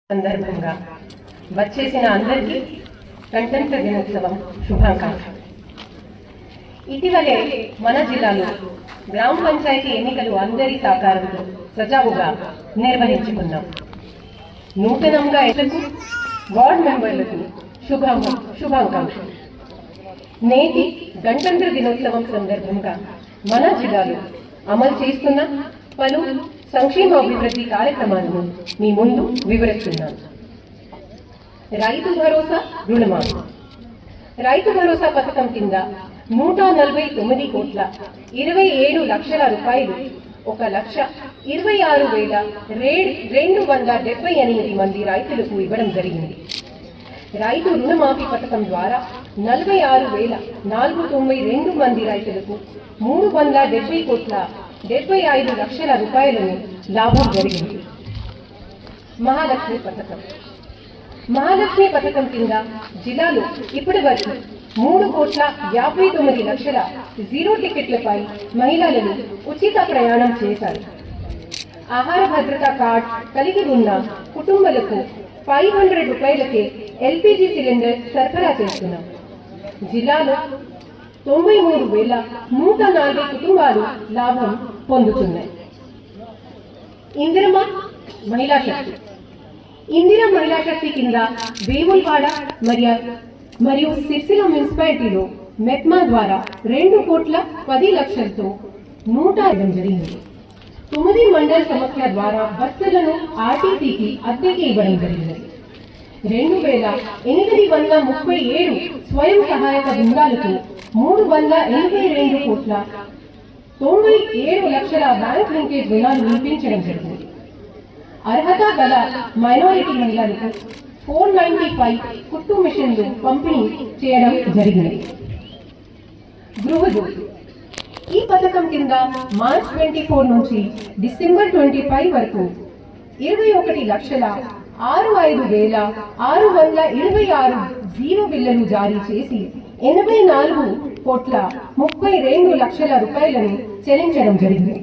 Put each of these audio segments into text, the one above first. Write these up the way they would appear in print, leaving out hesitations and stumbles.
సందర్భంగా వచ్చేసిన అందరికీ గణతంత్ర దినోత్సవం శుభాకాంక్షలు. ఇటీవలే మన జిల్లాలో గ్రామ పంచాయతీ ఎన్నికలు అందరి సహకారంతో సజావుగా నిర్వహించుకున్నాం. నూతనంగా ఎన్నికలకు వార్డు మెంబర్లకు శుభాకాంక్షలు. నేటి గణతంత్ర దినోత్సవం సందర్భంగా మన జిల్లాలో అమలు చేస్తున్న పలు సంక్షేమ అభివృద్ధి కార్యక్రమాలను మీ ముందు వివరిస్తున్నాను. రైతు భరోసా రుణమాఫీ. రైతు భరోసా పథకం కింద 149 కోట్ల 27 లక్షల రూపాయలు 1,26,278 మంది రైతులకు ఇవ్వడం జరిగింది. రైతు రుణమాఫీ పథకం ద్వారా 46,492 మంది రైతులకు 370 కోట్ల 75 లక్షల రూపాయలను లాభం జరిగింది. మహాలక్ష్మి పథకం కింద జిల్లాలో ఇప్పటి వరకు 3,59 లక్షల జీరో టికెట్లపై మహిళలను ఉచిత ప్రయాణం చేశారు. ఆహార భద్రతా కార్డ్ కలిగి ఉన్న కుటుంబాలకు 500 రూపాయలకే ఎల్పిజి సిలిండర్ సరఫరా చేస్తున్నాం. జిల్లాలో 93,104 కుటుంబాలు లాభం పొందుతున్నాయి. ఇందిరమ్మ మహిళా శక్తి కింద వేములవాడ మరియు సిరిసిల్ల మున్సిపాలిటీలో మెప్మా ద్వారా 2 కోట్ల 10 లక్షలతో 100 జరిగింది. 9 మండల సమస్య ద్వారా బస్సులను ఆర్టీసీకి అద్దెకి ఇవ్వడం జరిగింది. 2,837 స్వయం సహాయక బృందాలకు 382 కోట్ల 97 లక్షల బ్యాంక్ లింకేజ్ రుణాలు వినిపించడం జరిగింది. అర్హత గల మైనారిటీ మహిళలకు 495 కుట్టు మిషన్లు పంపిణీ చేయడం జరిగింది. గృహజ్యోతి ఈ పథకం కింద మార్చ్ 24 నుంచి డిసెంబర్ 25 వరకు 21,65,626 జీరో బిల్లులు జారీ చేసి 84 కోట్ల 32 లక్షల రూపాయలను చెల్లించడం జరిగింది.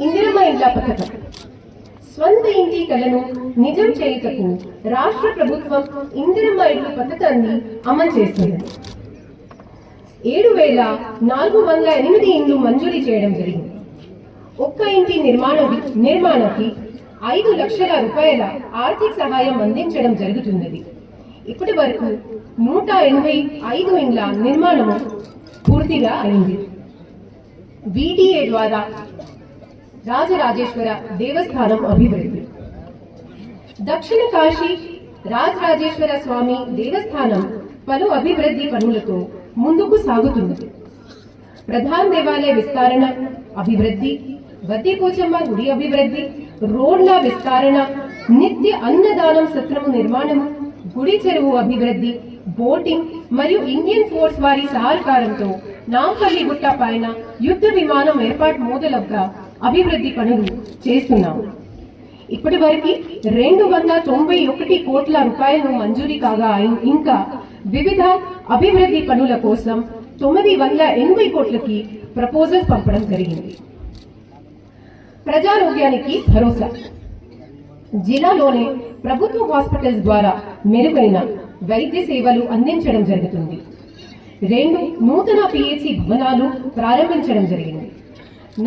ఇందిరమ్మ ఇండ్ల పథకం స్వంత ఇంటి కలను నిజం చేయుటకు రాష్ట్ర ప్రభుత్వం ఇందిరమ్మ ఇండ్ల పథకాన్ని అమలు చేస్తుంది. 7,408 ఇండ్లు మంజూరు చేయడం జరిగింది. ఒక్క ఇంటి నిర్మాణానికి 5 లక్షల రూపాయల ఆర్థిక సహాయం అందించడం జరుగుతున్నది. ఇప్పటి వరకు 185 ఇండ్ల నిర్మాణము పూర్తిగా అయింది. VDA ద్వారా రాజరాజేశ్వర దేవస్థానం అభివృద్ధి. దక్షిణ కాశీ రాజరాజేశ్వర స్వామి దేవస్థానం పలు అభివృద్ధి పనులతో ముందుకు సాగుతున్నది. ప్రధాన దేవాలయ విస్తరణ అభివృద్ధి, వద్దిపోచమ్మ గుడి అభివృద్ధి, రోడ్ల విస్తరణ, నిత్య అన్నదానం సత్రము నిర్మాణము, గుడి చెరువు అభివృద్ధి, బోటింగ్ మరియు ఇండియన్ ఫోర్స్ వారి సహకారంతో నాంపల్లి గుట్ట పైన యుద్ధ విమానం ఏర్పాటు మొదలుగా అభివృద్ధి పనులు చేస్తున్నాము. ఇప్పటి వరకు 291 కోట్ల రూపాయలు మంజూరీ కాగా ఇంకా వివిధ అభివృద్ధి పనుల కోసం 980 కోట్లకి ప్రపోజల్స్ పంపడం జరిగింది. ప్రజారోగ్యానికి భరోసా. జిల్లాలోనే ప్రభుత్వ హాస్పిటల్స్ ద్వారా మెరుగైన వైద్య సేవలు అందించడం జరుగుతుంది. 2 నూతన PHC భవనాలు ప్రారంభించడం జరిగింది.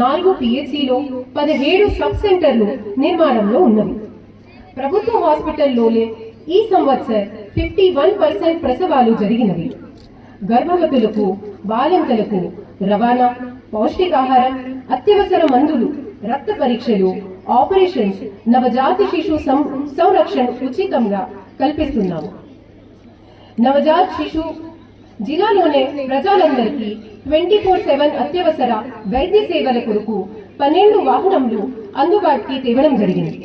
4 PHCలో 17 సబ్ సెంటర్లు నిర్మాణంలో ఉన్నవి. ప్రభుత్వ హాస్పిటల్లోనే ఈ సంవత్సరం 51% ప్రసవాలు జరిగినవి. గర్భవతులకు, బాలింతలకు రవాణా, పౌష్టికాహారం, అత్యవసర మందులు, రక్త పరీక్షలు, ఆపరేషన్స్, నవజాత శిశు సంరక్షణ ఉచితంగా కల్పిస్తున్నాము. నవజాత శిశు జిల్లాలోనే ప్రజలందరికీ 24/7 అత్యవసర వైద్య సేవల కొరకు 12 వాహనములు అందుబాటుకి తేవడం జరిగింది.